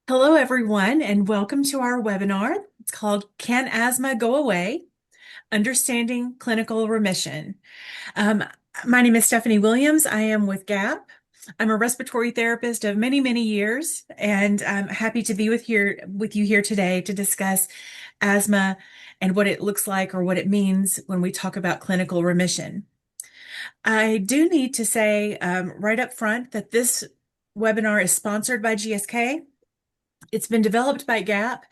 Hello, everyone, and welcome to our webinar. It's called Can Asthma Go Away? Understanding Clinical Remission. Um, my name is Stephanie Williams. I am with GAP. I'm a respiratory therapist of many, many years, and I'm happy to be with you here today to discuss asthma and what it looks like or what it means when we talk about clinical remission. I do need to say right up front that this webinar is sponsored by GSK. It's been developed by GAP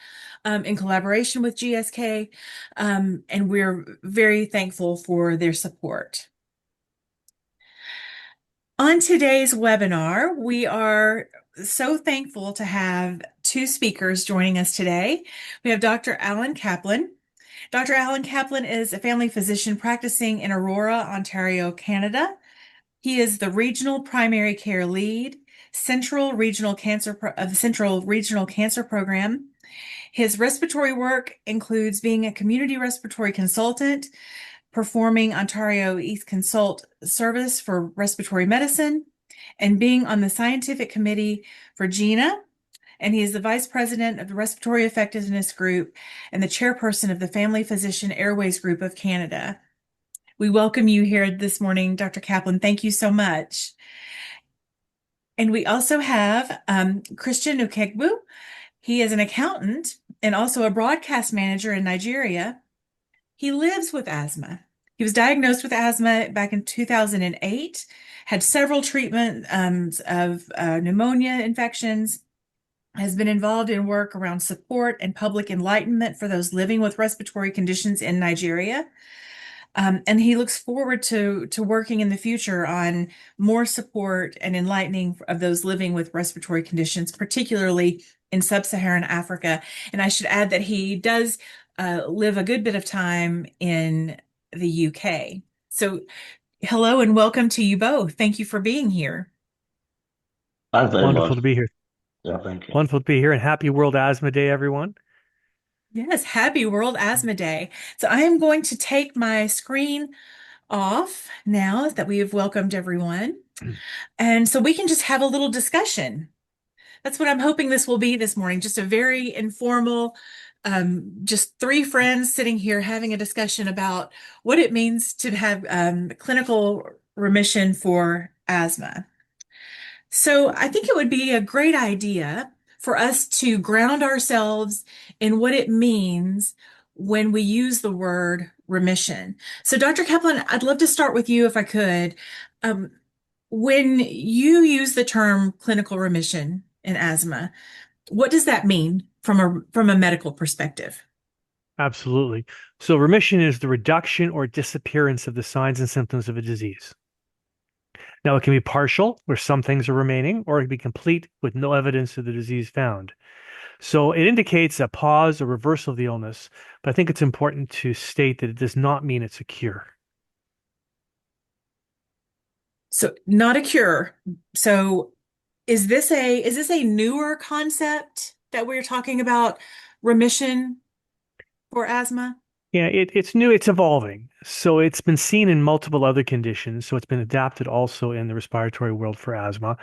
in collaboration with GSK, and we're very thankful for their support. On today's webinar, we are so thankful to have two speakers joining us today. We have Dr. Alan Kaplan. Dr. Alan Kaplan is a family physician practicing in Aurora, Ontario, Canada. He is the regional primary care lead, Central Regional Cancer of the Central Regional Cancer Program. His respiratory work includes being a community respiratory consultant, performing Ontario East Consult service for respiratory medicine, and being on the scientific committee for GINA. And he is the vice president of the Respiratory Effectiveness Group and the chairperson of the Family Physician Airways Group of Canada. We welcome you here this morning, Dr. Kaplan. Thank you so much. And we also have Christian Ukegbu. He is an accountant and also a broadcast manager in Nigeria. He lives with asthma. He was diagnosed with asthma back in 2008, had several treatments of pneumonia infections, has been involved in work around support and public enlightenment for those living with respiratory conditions in Nigeria. And he looks forward to working in the future on more support and enlightening of those living with respiratory conditions, particularly in sub-Saharan Africa. And I should add that he does live a good bit of time in the UK. So hello and welcome to you both. Thank you for being here. Thanks very Wonderful much. to be here. Yeah, thank you. Wonderful to be here, and happy World Asthma Day, everyone. Yes, happy World Asthma Day. So I am going to take my screen off now that we have welcomed everyone. And so we can just have a little discussion. That's what I'm hoping this will be this morning. Just a very informal, just three friends sitting here having a discussion about what it means to have clinical remission for asthma. So I think it would be a great idea for us to ground ourselves in what it means when we use the word remission. So Dr. Kaplan, I'd love to start with you if I could. Um, when you use the term clinical remission in asthma, what does that mean from a medical perspective? Absolutely. So, remission is the reduction or disappearance of the signs and symptoms of a disease. Now, it can be partial, where some things are remaining, or it can be complete with no evidence of the disease found. So, it indicates a pause or reversal of the illness, but I think it's important to state that it does not mean it's a cure. So not a cure. So is this a newer concept that we're talking about remission for asthma? Yeah, it's new, it's evolving. So it's been seen in multiple other conditions. So it's been adapted also in the respiratory world for asthma.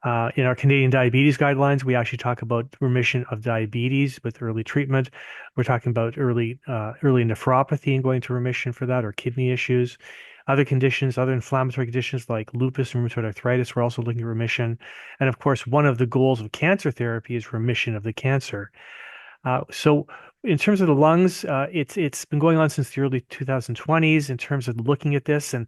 In our Canadian diabetes guidelines, we actually talk about remission of diabetes with early treatment. We're talking about early nephropathy and going to remission for that, or kidney issues. Other conditions, other inflammatory conditions like lupus and rheumatoid arthritis, we're also looking at remission. And of course, one of the goals of cancer therapy is remission of the cancer. So in terms of the lungs, it's been going on since the early 2020s in terms of looking at this, and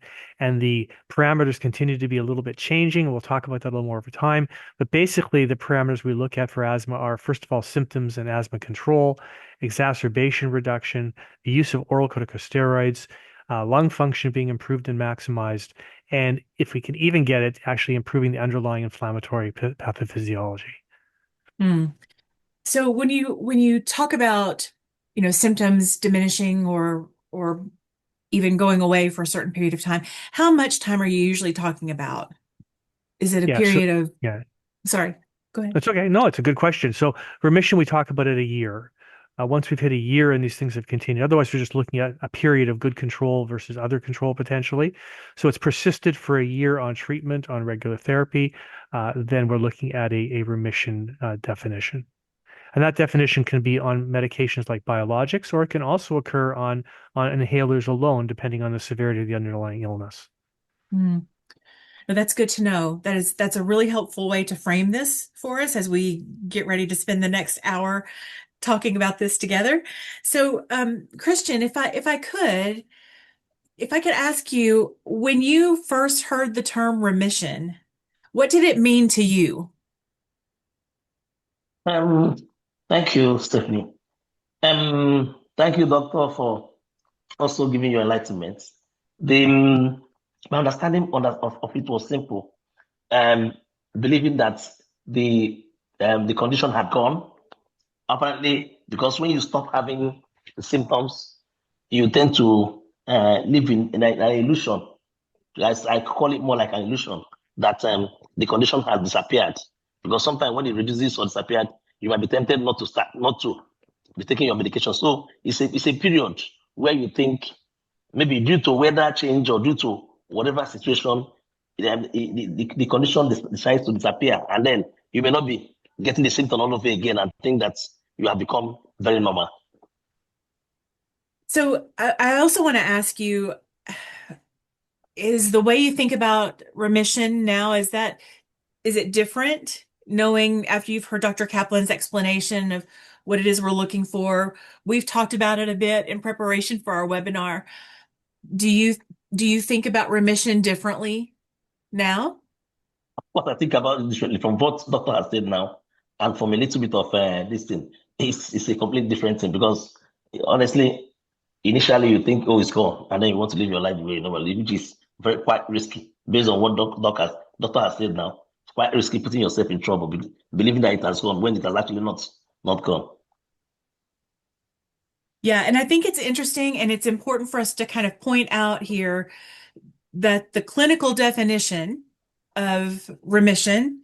the parameters continue to be a little bit changing. We'll talk about that a little more over time. But basically, the parameters we look at for asthma are, first of all, symptoms and asthma control, exacerbation reduction, the use of oral corticosteroids, lung function being improved and maximized, and if we can even get it, actually improving the underlying inflammatory pathophysiology. Hmm. So when you talk about, symptoms diminishing or even going away for a certain period of time, how much time are you usually talking about? Is it a Yeah, so period of, yeah, sorry, go ahead. that's okay. No, it's a good question. So remission, we talk about it a year. Once we've hit a year and these things have continued, otherwise we're just looking at a period of good control versus other control potentially. So it's persisted for a year on treatment, on regular therapy. Then we're looking at a remission definition. And that definition can be on medications like biologics, or it can also occur on inhalers alone, depending on the severity of the underlying illness. Mm. But that's good to know. That's a really helpful way to frame this for us as we get ready to spend the next hour talking about this together. So, Christian, if I could ask you, when you first heard the term remission, what did it mean to you? Um, Thank you, Stephanie. Thank you, Doctor, for also giving your enlightenment. My understanding of it was simple. Um, Believing that the the condition had gone. Apparently, because when you stop having the symptoms, you tend to live in an illusion. As I call it more like an illusion that the condition has disappeared. Because sometimes when it reduces or disappeared, you might be tempted not to be taking your medication. So it's a period where you think maybe due to weather change or due to whatever situation, the condition decides to disappear, and then you may not be getting the symptom all over again and think that you have become very normal. So I also want to ask you, is the way you think about remission now, is it different knowing after you've heard Dr. Kaplan's explanation of what it is we're looking for? We've talked about it a bit in preparation for our webinar. Do you do you think about remission differently now? What I think about it differently from what doctor has said now, and from a little bit of this thing, it's a completely different thing because honestly, initially you think, oh, it's gone, and then you want to live your life the way you normally live, which is very quite risky based on what doctor has said now. It's quite risky putting yourself in trouble, believing that it has gone when it has actually not gone. Yeah, and I think it's interesting and it's important for us to kind of point out here that the clinical definition of remission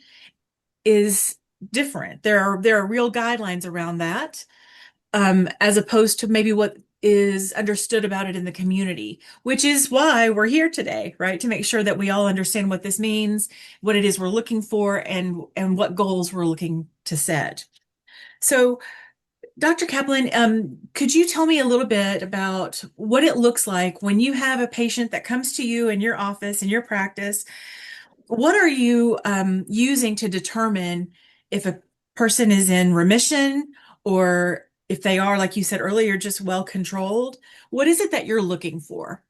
is different. There are real guidelines around that, as opposed to maybe what is understood about it in the community, which is why we're here today, right? To make sure that we all understand what this means, what it is we're looking for, and what goals we're looking to set. So, Dr. Kaplan, could you tell me a little bit about what it looks like when you have a patient that comes to you in your office, in your practice? What are you using to determine if a person is in remission or if they are, like you said earlier, just well controlled? What is it that you're looking for?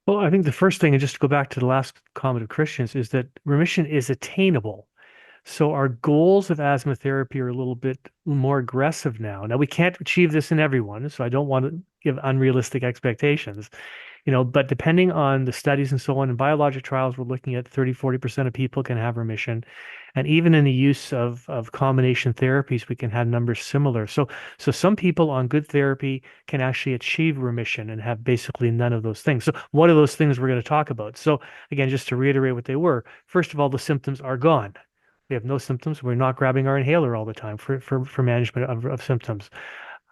Well, I think the first thing, and just to go back to the last comment of Christian's, is that remission is attainable. So our goals of asthma therapy are a little bit more aggressive now. Now we can't achieve this in everyone, so I don't want to give unrealistic expectations. But depending on the studies and so on, in biologic trials, we're looking at 30–40% of people can have remission. And even in the use of combination therapies, we can have numbers similar. So some people on good therapy can actually achieve remission and have basically none of those things. So what are those things we're going to talk about? So again, just to reiterate what they were, first of all, the symptoms are gone. We have no symptoms. We're not grabbing our inhaler all the time for management of symptoms.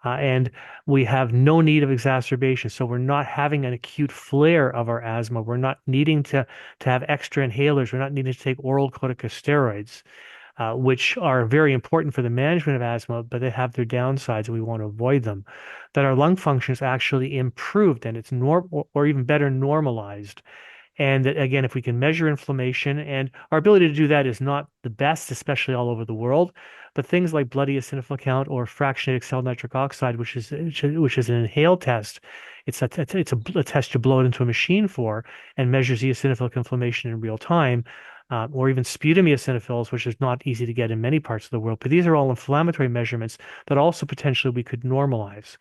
And we have no need of exacerbation. So we're not having an acute flare of our asthma. We're not needing to have extra inhalers. We're not needing to take oral corticosteroids, which are very important for the management of asthma, but they have their downsides and we want to avoid them. That our lung function is actually improved and it's or even better normalized. And that, again, if we can measure inflammation, and our ability to do that is not the best, especially all over the world, but things like blood eosinophil count or fractionated cell nitric oxide, which is an inhaled test, it's a test you blow it into a machine for and measures eosinophilic inflammation in real time, or even sputum eosinophils, which is not easy to get in many parts of the world. But these are all inflammatory measurements that also potentially we could normalize.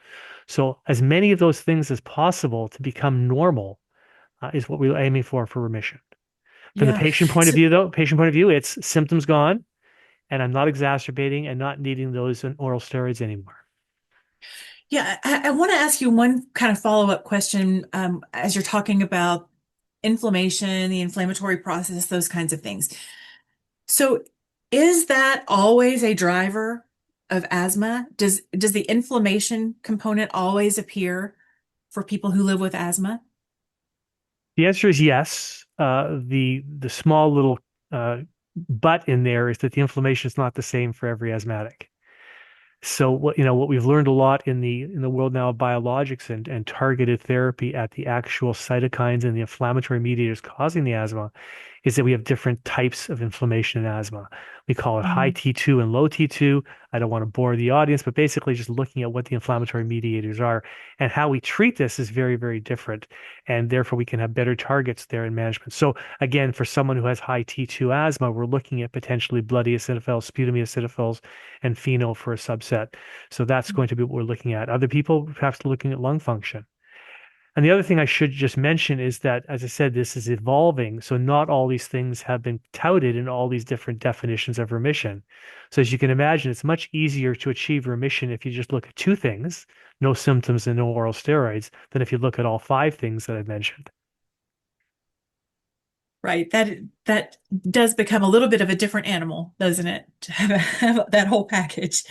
So as many of those things as possible to become normal is what we're aiming for remission. From the Yeah. patient point of So, view, though, it's symptoms gone, and I'm not exacerbating and not needing those oral steroids anymore. yeah, I want to ask you one kind of follow-up question as you're talking about inflammation, the inflammatory process, those kinds of things. So, is that always a driver of asthma? Does the inflammation component always appear for people who live with asthma? The answer is yes. The small little but in there is that the inflammation is not the same for every asthmatic. So what we've learned a lot in the world now of biologics and targeted therapy at the actual cytokines and the inflammatory mediators causing the asthma is that we have different types of inflammation in asthma. We call it high Mhm. T2 and low T2. I don't want to bore the audience, but basically just looking at what the inflammatory mediators are and how we treat this is very, very different. And therefore we can have better targets there in management. So again, for someone who has high T2 asthma, we're looking at potentially blood eosinophils, sputum eosinophils, and FeNO for a subset. So that's going to be what we're looking at. Other people perhaps looking at lung function. And the other thing I should just mention is that, as I said, this is evolving. So not all these things have been touted in all these different definitions of remission. So as you can imagine, it's much easier to achieve remission if you just look at two things, no symptoms and no oral steroids, than if you look at all five things that I mentioned. Right. That does become a little bit of a different animal, doesn't it? To have that whole package.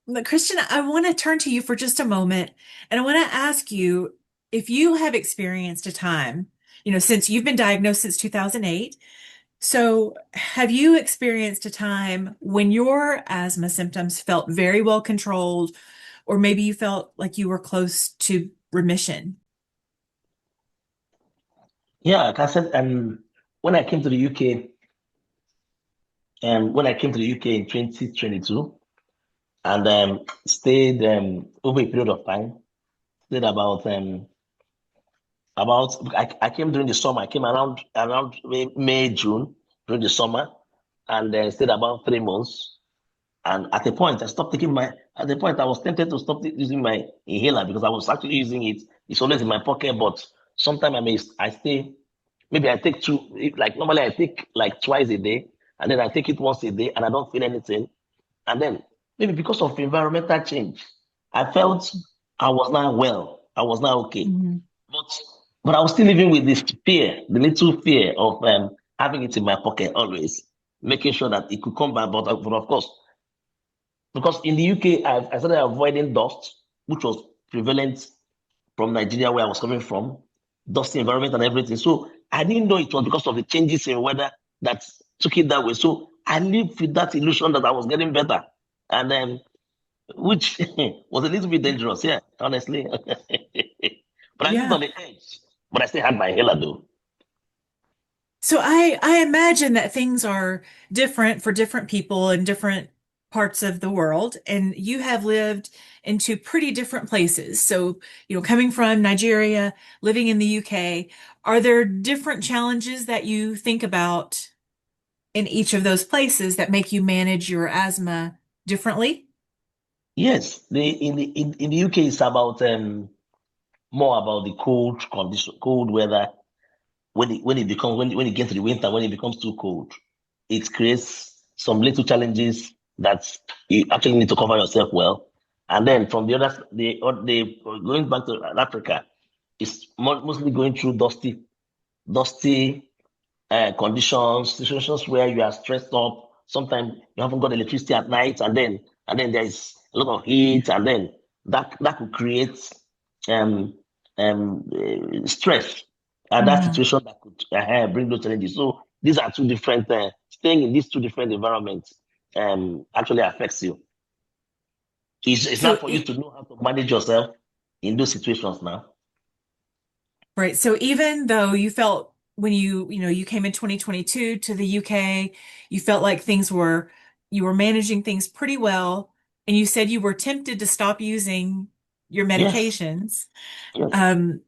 But Christian, I want to turn to you for just a moment, and I want to ask you if you have experienced a time, since you've been diagnosed since 2008. So, have you experienced a time when your asthma symptoms felt very well controlled, or maybe you felt like you were close to remission? Yeah, like I said, when I came to the UK, when I came to the UK in 2022, and stayed over a period of time, stayed about I came during the summer. I came around May, June during the summer, and stayed about 3 months. And at a point, I stopped taking my. At the point, I was tempted to stop using my inhaler because I was actually using it. It's always in my pocket, but sometimes I stay. Maybe I take two. Like normally, I take like twice a day, and then I take it once a day, and I don't feel anything. And then maybe because of environmental change, I felt I was not well. I was not okay. Mhm. But but I was still living with this fear, the little fear of having it in my pocket always, making sure that it could come back. But of course, because in the UK, I started avoiding dust, which was prevalent from Nigeria, where I was coming from, dusty environment and everything. So I didn't know it was because of the changes in weather that took it that way. So I lived with that illusion that I was getting better, and which was a little bit dangerous, yeah, honestly. But I lived Yeah. on the edge. But I still had my inhaler though. So I imagine that things are different for different people in different parts of the world, and you have lived in two pretty different places. So, coming from Nigeria, living in the UK, are there different challenges that you think about in each of those places that make you manage your asthma differently? Yes, in the UK it's about more about the cold condition, cold weather. When it gets to the winter, when it becomes too cold, it creates some little challenges that you actually need to cover yourself well. And then from the going back to Africa, it's mostly going through dusty conditions, situations where you are stressed up. Sometimes you haven't got electricity at night, and then there is a lot of heat, and then that could create um, stress. And that Mhm. situation that could bring those challenges. So these are two different. Staying in these two different environments actually affects you. It's not So, for you to know how to manage yourself in those situations now. right. So even though you felt when you came in 2022 to the UK, you felt like you were managing things pretty well, and you said you were tempted to stop using your Yes, medications. yes, Um,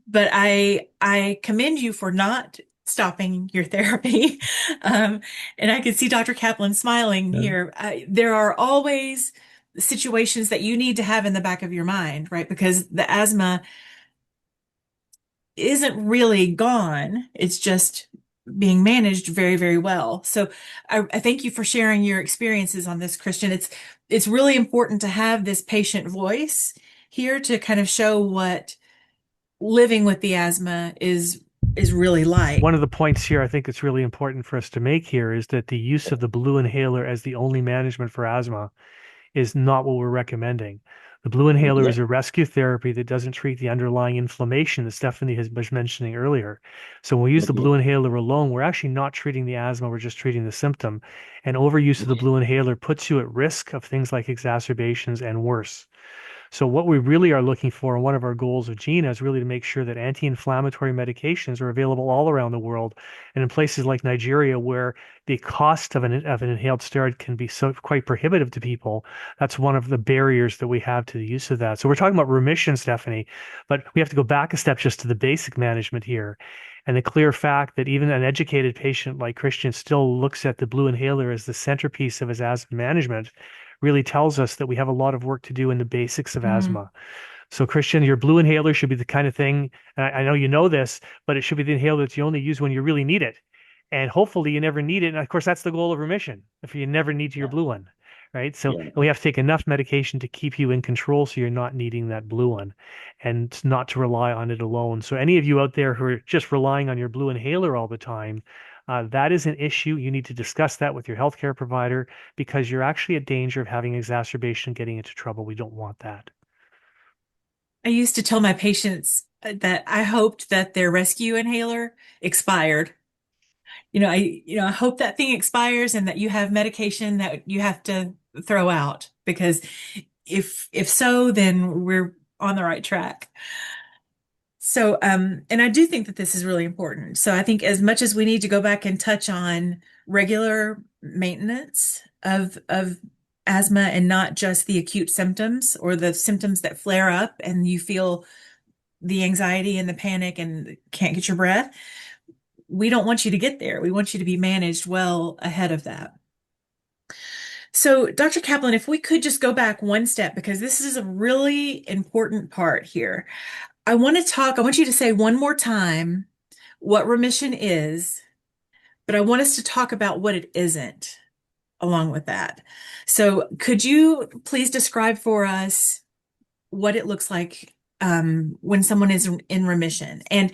but I commend you for not stopping your therapy. Um, and I can see Dr. Kaplan smiling Yeah. here. There are always situations that you need to have in the back of your mind, right? Because the asthma isn't really gone. It's just being managed very, very well. So I thank you for sharing your experiences on this, Christian. It's really important to have this patient voice here to kind of show what living with the asthma is really like. One of the points here I think it's really important for us to make here is that the use of the blue inhaler as the only management for asthma is not what we're recommending. The blue inhaler is Yeah. a rescue therapy that doesn't treat the underlying inflammation that Stephanie was mentioning earlier. So when we use the Okay. blue inhaler alone, we're actually not treating the asthma, we're just treating the symptom. And overuse of the Okay. blue inhaler puts you at risk of things like exacerbations and worse. So what we really are looking for, and one of our goals of GINA is really to make sure that anti-inflammatory medications are available all around the world. And in places like Nigeria, where the cost of an inhaled steroid can be so quite prohibitive to people, that's one of the barriers that we have to the use of that. So we're talking about remission, Stephanie, but we have to go back a step just to the basic management here. And the clear fact that even an educated patient like Christian still looks at the blue inhaler as the centerpiece of his asthma management really tells us that we have a lot of work to do in the basics of Mm-hmm. asthma. So, Christian, your blue inhaler should be the kind of thing, and I know you know this, but it should be the inhaler that you only use when you really need it. And hopefully you never need it. And of course, that's the goal of remission, if you never need your Yeah. blue one, right? So Yeah. we have to take enough medication to keep you in control so you're not needing that blue one and not to rely on it alone. So any of you out there who are just relying on your blue inhaler all the time, that is an issue. You need to discuss that with your healthcare provider because you're actually at danger of having exacerbation, getting into trouble. We don't want that. I used to tell my patients that I hoped that their rescue inhaler expired. I hope that thing expires and that you have medication that you have to throw out because if so, then we're on the right track. So, and I do think that this is really important. So I think as much as we need to go back and touch on regular maintenance of asthma and not just the acute symptoms or the symptoms that flare up and you feel the anxiety and the panic and can't get your breath, we don't want you to get there. We want you to be managed well ahead of that. So, Dr. Kaplan, if we could just go back one step, because this is a really important part here. I want you to say one more time what remission is, but I want us to talk about what it isn't along with that. So, could you please describe for us what it looks like when someone is in remission? And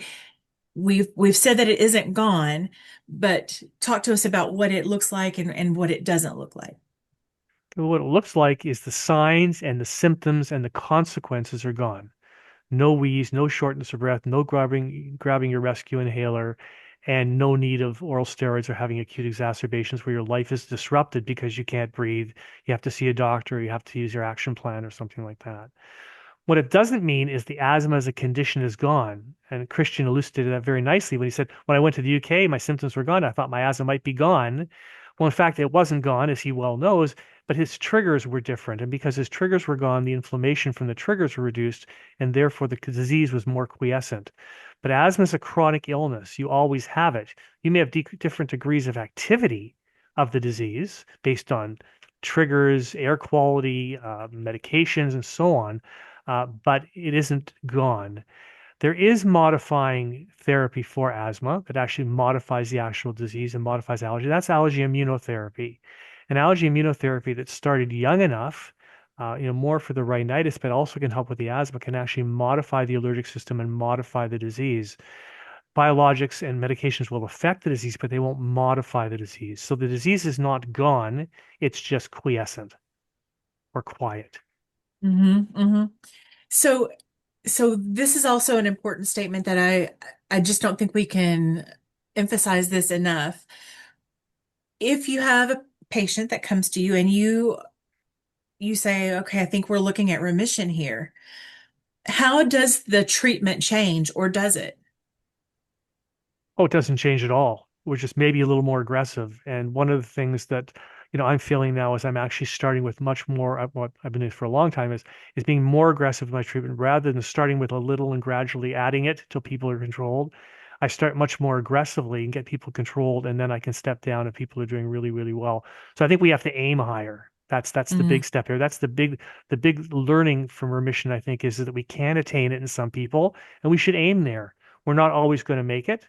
we've said that it isn't gone, but talk to us about what it looks like and what it doesn't look like. What it looks like is the signs and the symptoms and the consequences are gone. No wheeze, no shortness of breath, no grabbing your rescue inhaler, and no need of oral steroids or having acute exacerbations where your life is disrupted because you can't breathe. You have to see a doctor, you have to use your action plan or something like that. What it doesn't mean is the asthma as a condition is gone. And Christian elucidated that very nicely when he said, when I went to the UK, my symptoms were gone. I thought my asthma might be gone. Well, in fact, it wasn't gone, as he well knows, but his triggers were different. And because his triggers were gone, the inflammation from the triggers were reduced, and therefore the disease was more quiescent. But asthma is a chronic illness. You always have it. You may have different degrees of activity of the disease based on triggers, air quality, medications, and so on, but it isn't gone. There is modifying therapy for asthma that actually modifies the actual disease and modifies allergy. That's allergy immunotherapy. An allergy immunotherapy that started young enough, more for the rhinitis, but also can help with the asthma, can actually modify the allergic system and modify the disease. Biologics and medications will affect the disease, but they won't modify the disease. So the disease is not gone, it's just quiescent or quiet. Mm-hmm. So, so this is also an important statement that I just don't think we can emphasize this enough. If you have a patient that comes to you and you say, okay, I think we're looking at remission here. How does the treatment change or does it? Oh, it doesn't change at all. We're just maybe a little more aggressive. And one of the things that, I'm feeling now is I'm actually starting with much more what I've been doing for a long time is being more aggressive with my treatment rather than starting with a little and gradually adding it till people are controlled. I start much more aggressively and get people controlled, and then I can step down if people are doing really, really well. So I think we have to aim higher. That's the Mm-hmm. big step here. That's the big learning from remission, I think, is that we can attain it in some people, and we should aim there. We're not always going to make it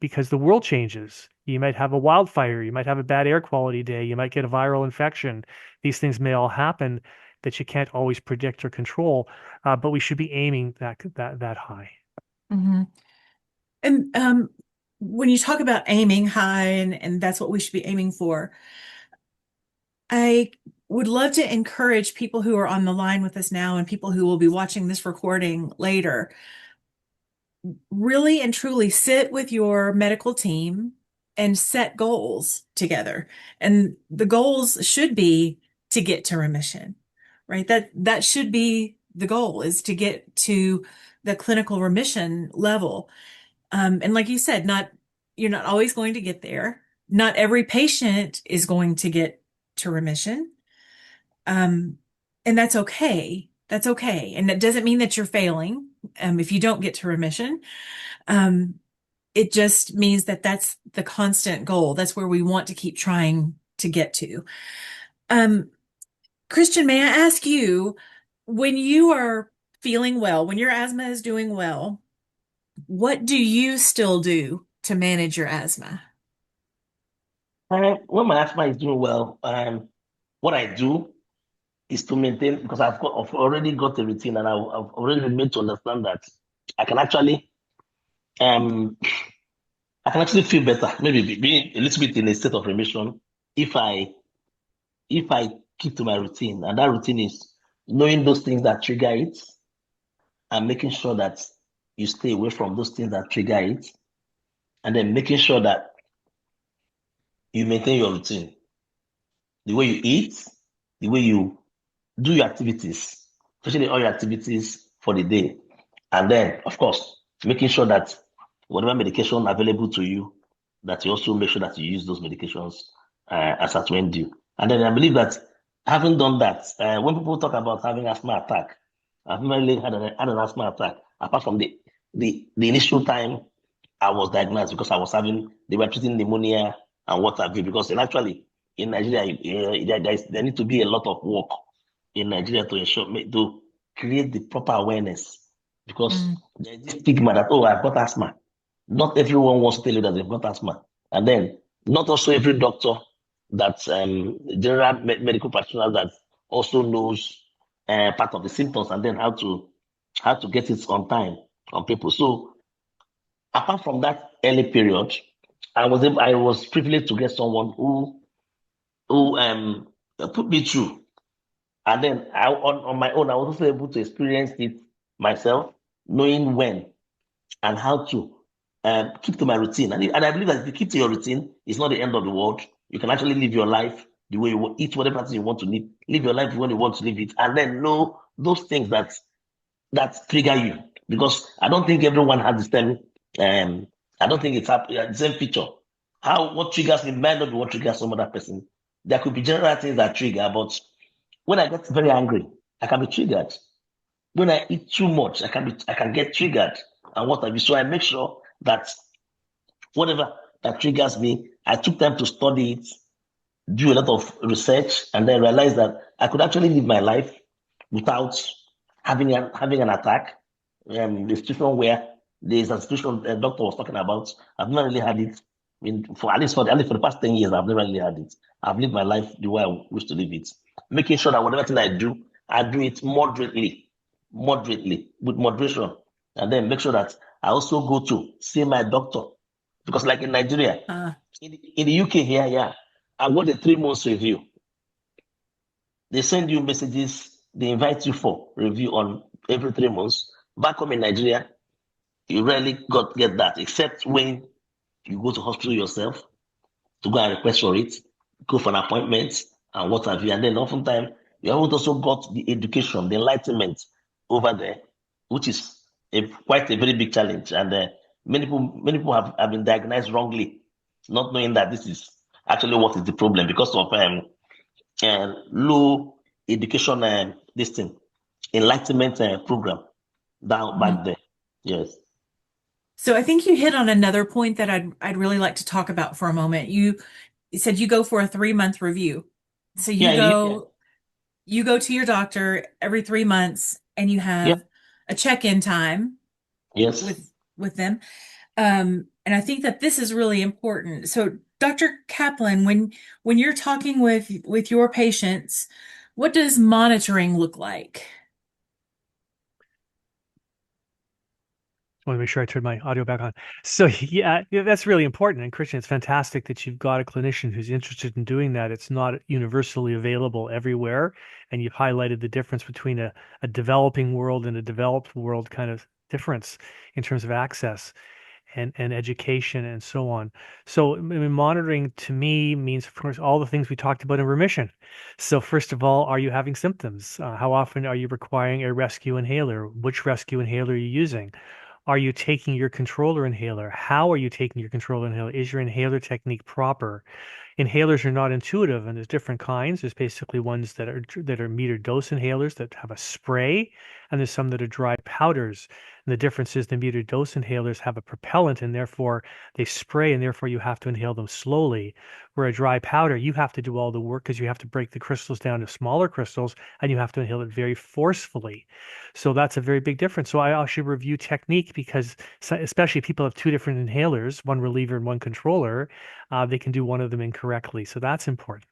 because the world changes. You might have a wildfire, you might have a bad air quality day, you might get a viral infection. These things may all happen that you can't always predict or control, but we should be aiming that high. Mm-hmm. And when you talk about aiming high and that's what we should be aiming for, I would love to encourage people who are on the line with us now and people who will be watching this recording later, really and truly sit with your medical team and set goals together. And the goals should be to get to remission, right? That should be the goal, is to get to the clinical remission level. And like you said, you're not always going to get there. Not every patient is going to get to remission. Um, and that's okay. That's okay. And that doesn't mean that you're failing, if you don't get to remission. Um, it just means that that's the constant goal. That's where we want to keep trying to get to. Um, Christian, may I ask you, when you are feeling well, when your asthma is doing well, what do you still do to manage your asthma? When my asthma is doing well, what I do is to maintain, because I've already got a routine, and I've already been made to understand that I can actually um I can actually feel better, maybe being a little bit in a state of remission if I keep to my routine. And that routine is knowing those things that trigger it and making sure that you stay away from those things that trigger it, and then making sure that you maintain your routine. The way you eat, the way you do your activities, especially all your activities for the day. And then, of course, making sure that whatever medication available to you, that you also make sure that you use those medications as at when due. And then I believe that having done that, when people talk about having asthma attack, I've never really had an asthma attack, apart from the initial time I was diagnosed, because they were treating pneumonia and what have you. Because actually, in Nigeria, there need to be a lot of work in Nigeria to to create the proper awareness, because Mm. there's this stigma that, oh, I've got asthma. Not everyone wants to tell you that they've got asthma. And then not also every doctor that general medical practitioner that also knows part of the symptoms, and then how to get it on time on people. So apart from that early period, I was privileged to get someone who put me through. And then on my own, I was also able to experience it myself, knowing when and how to keep to my routine. And I believe that if you keep to your routine, it's not the end of the world. You can actually live your life the way you want, eat whatever thing you want to live your life when you want to live it, and then know those things that trigger you. Because I don't think everyone has the same. I don't think it's the same feature. What triggers me might not be what triggers some other person. There could be general things that trigger, but when I get very angry, I can be triggered. When I eat too much, I can get triggered and what have you. So I make sure that whatever that triggers me, I took time to study it, do a lot of research, and then realize that I could actually live my life without having an attack. The situation where there's a situation the doctor was talking about, I've never really had it. For at least for the past 10 years, I've never really had it. I've lived my life the way I wish to live it, making sure that whatever thing I do it moderately, with moderation, and then make sure that I also go to see my doctor, because like in Nigeria, Uh, in the UK here, yeah, I got a 3 months review. They send you messages, they invite you for review on every 3 months. Back home in Nigeria, you rarely get that, except when you go to hospital yourself to go and request for it, go for an appointment, and what have you. And then oftentimes, you haven't also got the education, the enlightenment over there, which is quite a very big challenge. And many people have been diagnosed wrongly, not knowing that this is actually what is the problem, because of low education, this thing, enlightenment program down mhm. back there. Yes. So I think you hit on another point that I'd really like to talk about for a moment. You said you go for a 3-month review. So Yeah. Yeah. you go to your doctor every 3 months and you Yeah. have a check-in time Yes. with them. And I think that this is really important. So, Dr. Kaplan, when you're talking with your patients, what does monitoring look like? I want to make sure I turn my audio back on. So yeah, that's really important. And Christian, it's fantastic that you've got a clinician who's interested in doing that. It's not universally available everywhere. And you've highlighted the difference between a developing world and a developed world kind of difference in terms of access and education and so on. So I mean, monitoring to me means, of course, all the things we talked about in remission. So first of all, are you having symptoms? How often are you requiring a rescue inhaler? Which rescue inhaler are you using? Are you taking your controller inhaler? How are you taking your controller inhaler? Is your inhaler technique proper? Inhalers are not intuitive, and there's different kinds. There's basically ones that are meter dose inhalers that have a spray, and there's some that are dry powders. And the difference is the meter dose inhalers have a propellant, and therefore they spray, and therefore you have to inhale them slowly. Where a dry powder, you have to do all the work because you have to break the crystals down to smaller crystals, and you have to inhale it very forcefully. So that's a very big difference. So I should review technique because especially people have two different inhalers, one reliever and one controller, they can do one of them incorrectly. So that's important.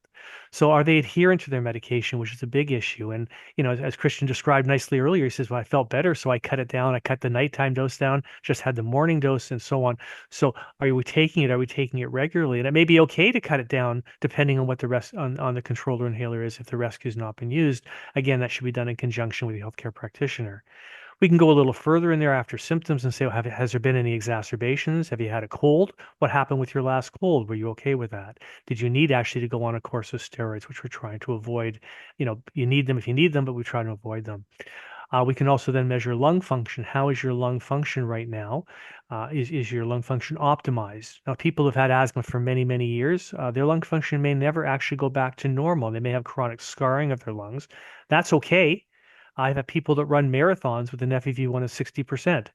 So are they adherent to their medication, which is a big issue? And, as Christian described nicely earlier, he says, well, I felt better, so I cut it down. I cut the nighttime dose down, just had the morning dose and so on. So are we taking it? Are we taking it regularly? And it may be okay to cut it down depending on what the rest on the controller inhaler is if the rescue has not been used. Again, that should be done in conjunction with the healthcare practitioner. We can go a little further in there after symptoms and say, well, has there been any exacerbations? Have you had a cold? What happened with your last cold? Were you okay with that? Did you need actually to go on a course of steroids, which we're trying to avoid? You need them if you need them, but we try to avoid them. We can also then measure lung function. How is your lung function right now? Is your lung function optimized? Now, people who've had asthma for many, many years, their lung function may never actually go back to normal. They may have chronic scarring of their lungs. That's okay. I've had people that run marathons with an FEV1 of 60%.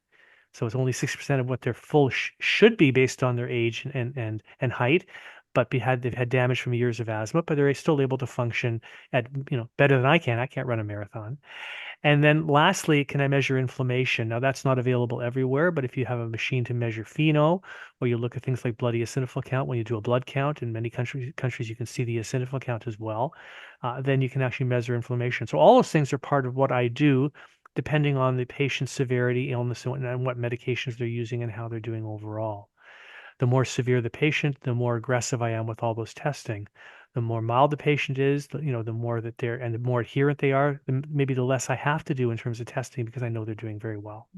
So it's only 60% of what their full should be based on their age and height. But they've had damage from years of asthma, but they're still able to function at better than I can. I can't run a marathon. And then lastly, can I measure inflammation? Now that's not available everywhere, but if you have a machine to measure FeNO, or you look at things like blood eosinophil count, when you do a blood count, in many countries you can see the eosinophil count as well, then you can actually measure inflammation. So all those things are part of what I do, depending on the patient's severity, illness, and what medications they're using and how they're doing overall. The more severe the patient, the more aggressive I am with all those testing. The more mild the patient is, the more that the more adherent they are, maybe the less I have to do in terms of testing because I know they're doing very well.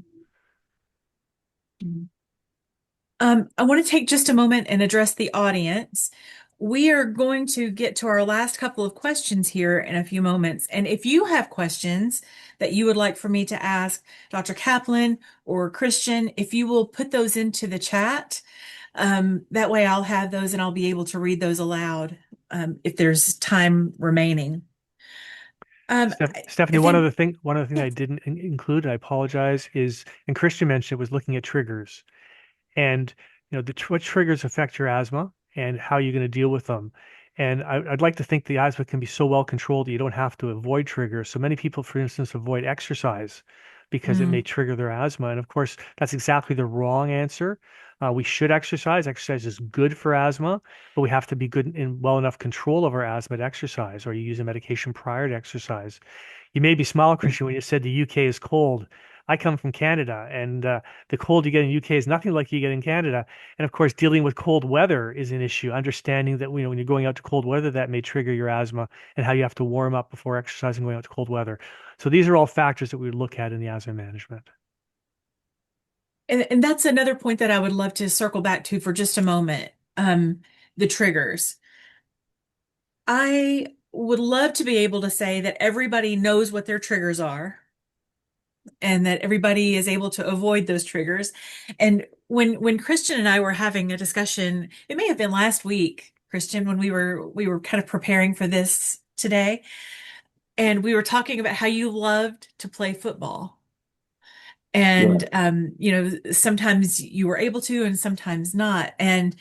I want to take just a moment and address the audience. We are going to get to our last couple of questions here in a few moments. And if you have questions that you would like for me to ask Dr. Kaplan or Christian, if you will put those into the chat, that way I'll have those and I'll be able to read those aloud if there's time remaining. Stephanie, I one other think, thing I yes. didn't include, I apologize, is, and Christian mentioned, it was looking at triggers. And what triggers affect your asthma and how you're going to deal with them. And I'd like to think the asthma can be so well controlled that you don't have to avoid triggers. So many people, for instance, avoid exercise because it may Mm. trigger their asthma. And of course, that's exactly the wrong answer. We should exercise. Exercise is good for asthma, but we have to be good in well enough control of our asthma to exercise, or you use a medication prior to exercise. You made me smile, Christian, when you said the UK is cold. I come from Canada, and the cold you get in UK is nothing like you get in Canada. And of course, dealing with cold weather is an issue. Understanding that when you're going out to cold weather, that may trigger your asthma, and how you have to warm up before exercising going out to cold weather. So these are all factors that we would look at in the asthma management. And that's another point that I would love to circle back to for just a moment. The triggers. I would love to be able to say that everybody knows what their triggers are and that everybody is able to avoid those triggers. And when Christian and I were having a discussion, it may have been last week, Christian, when we were kind of preparing for this today, and we were talking about how you loved to play football. Yeah. And sometimes you were able to and sometimes not. And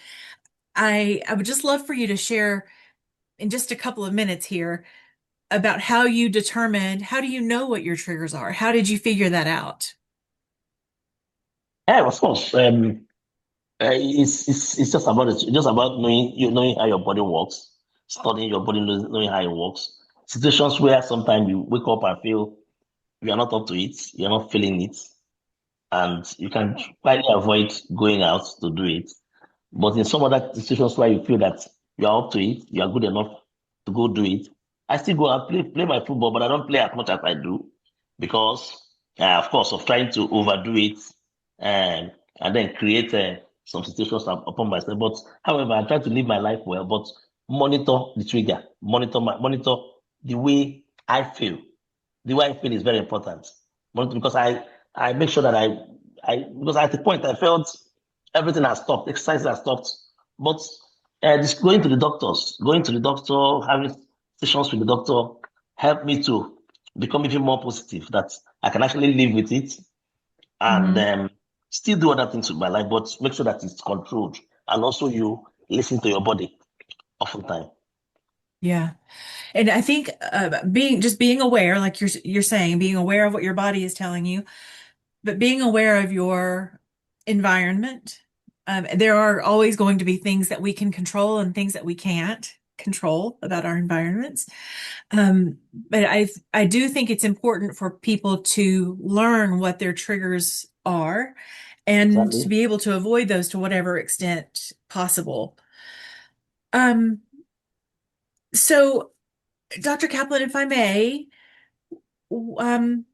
I would just love for you to share in just a couple of minutes here about how do you know what your triggers are? How did you figure that out? Yeah, of course. It's just about knowing how your body works, studying your body, knowing how it works. Situations where sometimes you wake up and feel you are not up to it, you're not feeling it. and you can quietly avoid going out to do it. But in some other situations where you feel that you are up to it, you are good enough to go do it, I still go and play my football, but I don't play as much as I do because, of course, of trying to overdo it and then create some situations upon myself. But however, I try to live my life well, but monitor the trigger, monitor the way I feel. The way I feel is very important. Because I make sure that because at the point I felt everything has stopped, exercise has stopped. But just going to the doctor, having sessions with the doctor helped me to become even more positive that I can actually live with it and Hmm. still do other things with my life, but make sure that it's controlled. And also you listen to your body oftentimes. Yeah. And I think being aware, like you're saying, being aware of what your body is telling you, but being aware of your environment. There are always going to be things that we can control and things that we can't control about our environments. But I do think it's important for people to learn what their triggers are and to Exactly. be able to avoid those to whatever extent possible. Um, so, Dr. Kaplan, if I may, um,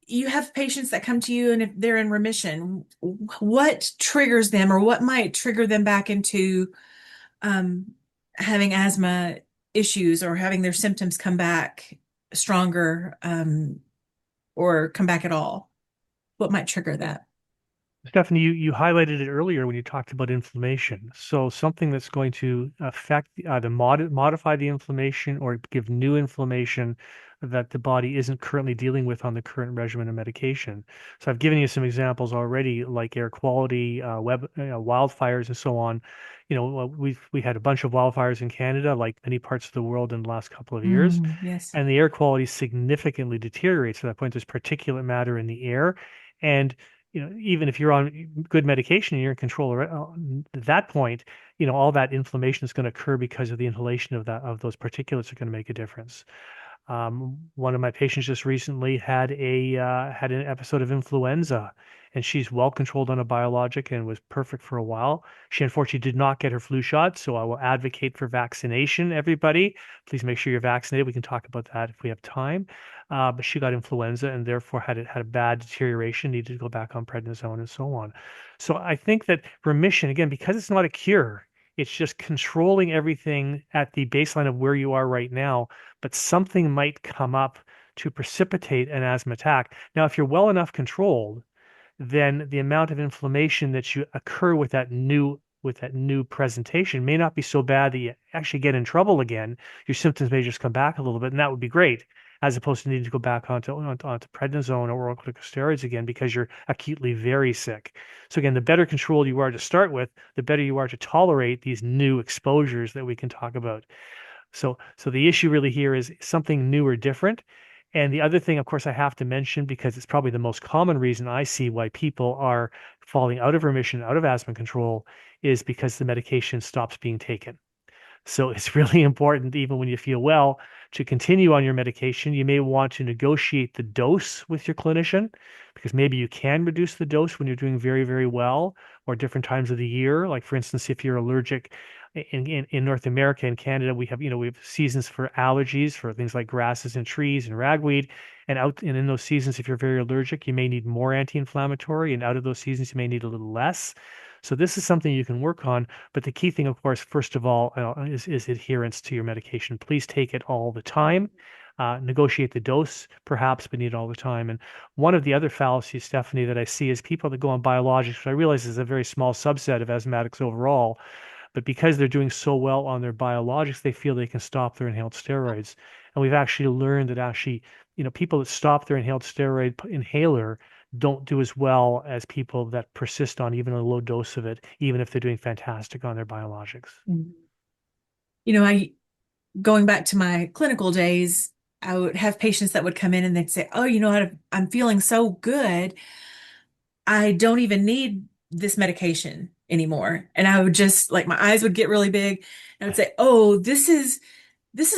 you have patients that come to you and if they're in remission, what triggers them or what might trigger them back into um, having asthma issues or having their symptoms come back stronger or come back at all? What might trigger that? Stephanie, you highlighted it earlier when you talked about inflammation. So something that's going to affect either modify the inflammation or give new inflammation that the body isn't currently dealing with on the current regimen of medication. So I've given you some examples already, like air quality, wildfires, and so on. We had a bunch of wildfires in Canada, like many parts of the world in the last couple of years, Yes. and the air quality significantly deteriorates to that point. There's particulate matter in the air, and even if you're on good medication and you're in control at that point, all that inflammation is going to occur because of the inhalation of those particulates are going to make a difference. One of my patients just recently had an episode of influenza, and she's well controlled on a biologic and was perfect for a while. She unfortunately did not get her flu shot, so I will advocate for vaccination. Everybody, please make sure you're vaccinated. We can talk about that if we have time. But she got influenza and therefore had a bad deterioration, needed to go back on prednisone and so on. So I think that remission, again, because it's not a cure, it's just controlling everything at the baseline of where you are right now, but something might come up to precipitate an asthma attack. Now, if you're well enough controlled, then the amount of inflammation that you occur with that new presentation may not be so bad that you actually get in trouble again. Your symptoms may just come back a little bit, and that would be great, as opposed to needing to go back onto prednisone or oral corticosteroids again because you're acutely very sick. So again, the better control you are to start with, the better you are to tolerate these new exposures that we can talk about. So the issue really here is something new or different. And the other thing, of course, I have to mention, because it's probably the most common reason I see why people are falling out of remission, out of asthma control, is because the medication stops being taken. So it's really important, even when you feel well, to continue on your medication. You may want to negotiate the dose with your clinician because maybe you can reduce the dose when you're doing very, very well or different times of the year. Like, for instance, if you're allergic in North America and Canada, we have seasons for allergies for things like grasses and trees and ragweed. And in those seasons, if you're very allergic, you may need more anti-inflammatory, and out of those seasons, you may need a little less. So this is something you can work on. But the key thing, of course, first of all, is adherence to your medication. Please take it all the time. Negotiate the dose, perhaps, but need it all the time. And one of the other fallacies, Stephanie, that I see is people that go on biologics, which I realize is a very small subset of asthmatics overall, but because they're doing so well on their biologics, they feel they can stop their inhaled steroids. And we've actually learned that people that stop their inhaled steroid inhaler don't do as well as people that persist on even a low dose of it, even if they're doing fantastic on their biologics. Mhm. I going back to my clinical days, I would have patients that would come in and they'd say, "Oh, I'm feeling so good. I don't even need this medication anymore." And I would just like my eyes would get really big. And I would say, "Oh, this is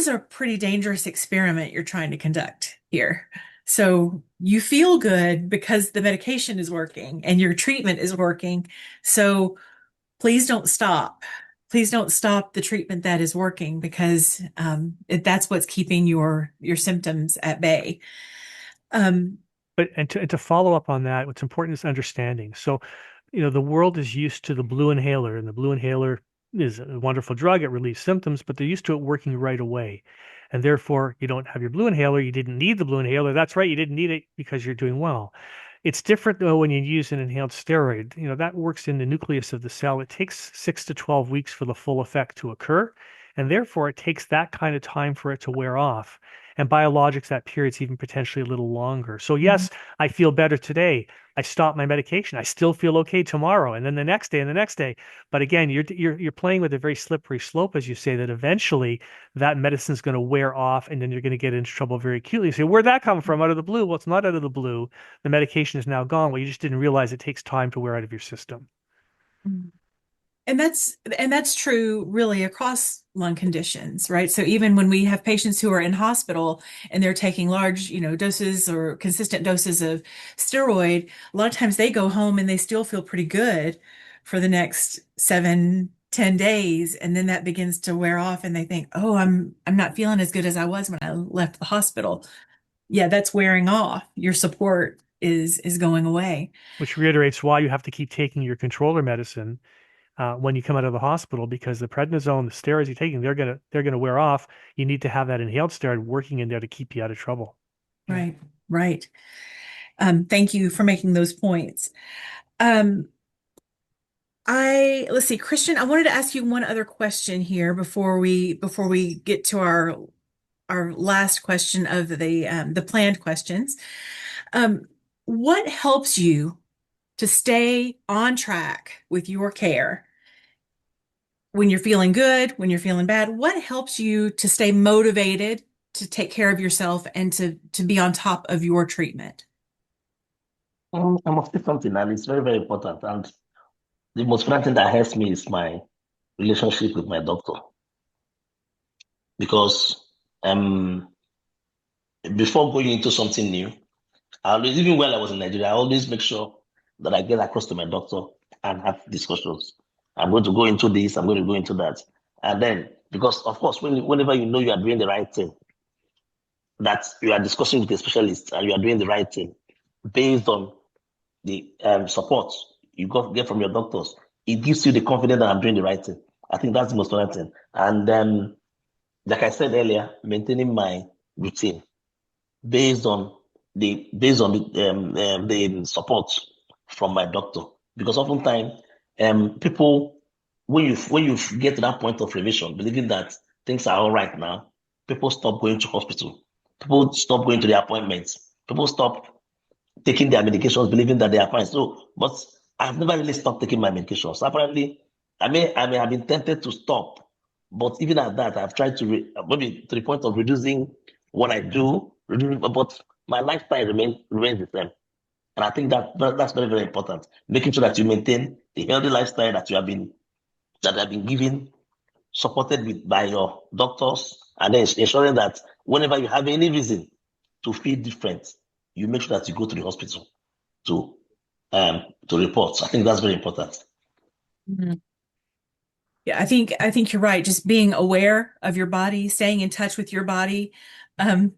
a pretty dangerous experiment you're trying to conduct here." So you feel good because the medication is working and your treatment is working. So please don't stop. Please don't stop the treatment that is working because that's what's keeping your symptoms at bay. Um, But and to follow up on that, what's important is understanding. So, the world is used to the blue inhaler, and the blue inhaler is a wonderful drug. It relieves symptoms, but they're used to it working right away. And therefore, you don't have your blue inhaler. You didn't need the blue inhaler. That's right, you didn't need it because you're doing well. It's different though when you use an inhaled steroid. That works in the nucleus of the cell. It takes 6 to 12 weeks for the full effect to occur, and therefore it takes that kind of time for it to wear off. And biologics, that period's even potentially a little longer. So yes, I feel better today. I stop my medication. I still feel okay tomorrow, and then the next day, and the next day. But again, you're playing with a very slippery slope, as you say, that eventually that medicine's going to wear off, and then you're going to get into trouble very acutely. You say, where'd that come from? Out of the blue? Well, it's not out of the blue. The medication is now gone. Well, you just didn't realize it takes time to wear out of your system. And that's true really across lung conditions, right? So even when we have patients who are in hospital and they're taking large, doses or consistent doses of steroid, a lot of times they go home and they still feel pretty good for the next 7, 10 days. And then that begins to wear off and they think, oh, I'm not feeling as good as I was when I left the hospital. Yeah, that's wearing off. Your support is going away. Which reiterates why you have to keep taking your controller medicine when you come out of the hospital, because the prednisone, the steroids you're taking, they're gonna wear off. You need to have that inhaled steroid working in there to keep you out of trouble. Yeah. Right, right. Thank you for making those points. Um, let's see, Christian, I wanted to ask you one other question here before we get to our last question of the planned questions. Um, what helps you to stay on track with your care when you're feeling good, when you're feeling bad? What helps you to stay motivated to take care of yourself and to be on top of your treatment? I must say something, and it's very, very important. And the most important thing that helps me is my relationship with my doctor. Because before going into something new, even while I was in Nigeria, I always make sure that I get across to my doctor and have discussions. I'm going to go into this, I'm going to go into that. And then, because of course, whenever you know you are doing the right thing, that you are discussing with a specialist and you are doing the right thing based on the support get from your doctors, it gives you the confidence that I'm doing the right thing. I think that's the most important thing. And like I said earlier, maintaining my routine based on the support from my doctor, because oftentimes people, when you get to that point of remission, believing that things are all right now, people stop going to hospital, people stop going to their appointments, people stop taking their medications, believing that they are fine. So, but I've never really stopped taking my medications. Apparently, I may have been tempted to stop, but even at that, I've tried to maybe to the point of reducing what I do, but my lifestyle remains the same. And I think that's very, very important. Making sure that you maintain the healthy lifestyle that have been given, supported by your doctors, and then ensuring that whenever you have any reason to feel different, you make sure that you go to the hospital to report. I think that's very important. Mhm. Yeah, I think you're right. Just being aware of your body, staying in touch with your body. Um,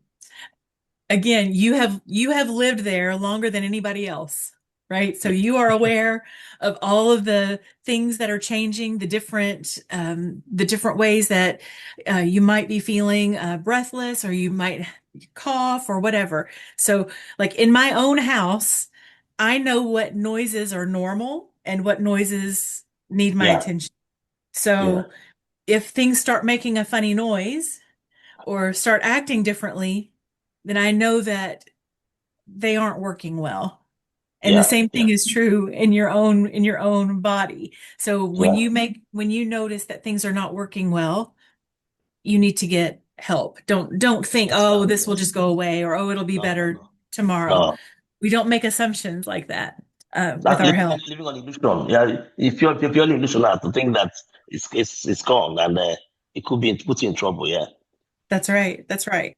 Again, you have lived there longer than anybody else, right? So you are aware of all of the things that are changing, the different ways that you might be feeling breathless, or you might cough or whatever. So, like in my own house, I know what noises are normal and what noises need my Yeah, attention. yeah, So if things start making a funny noise or start acting differently, then I know that they aren't working well. And the yeah, same yeah, thing is true in your own body. So when yeah. you notice that things are not working well, you need to get help. Don't think, Yes, oh, ma'am. this will just go away, or oh, it'll be No, no, better no, tomorrow. no. We don't make assumptions like that with That's our health. living on illusion. Yeah, if you're purely illusional to think that it's gone, and it could be put you in trouble. Yeah. That's right. That's right.